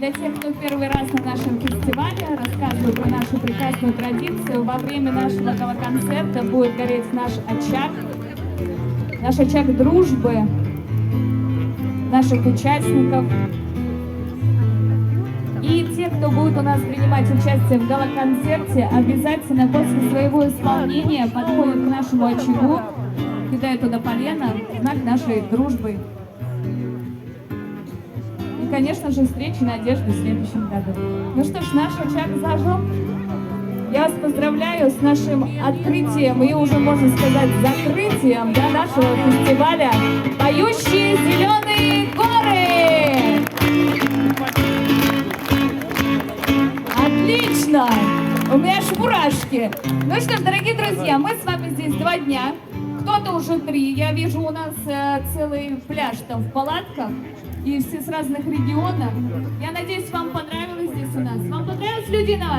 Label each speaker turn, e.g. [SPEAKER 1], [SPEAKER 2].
[SPEAKER 1] Для тех, кто первый раз на нашем фестивале, рассказываю про нашу прекрасную традицию. Во время нашего гала-концерта будет гореть наш очаг дружбы наших участников. И те, кто будет у нас принимать участие в гала-концерте, обязательно после своего исполнения подходят к нашему очагу, кидают туда полено, знак нашей дружбы. И, конечно же, встречи надежды в следующем году. Ну что ж, наш очаг зажжен. Я вас поздравляю с нашим открытием и уже, можно сказать, закрытием нашего фестиваля «Поющие зеленые горы». Отлично! У меня аж мурашки. Ну что ж, дорогие друзья, мы с вами здесь 2 дня. Кто-то уже 3. Я вижу, у нас целый пляж там в палатках. И все с разных регионов. Я надеюсь, вам понравилось здесь у нас. Вам понравилось, Людиново?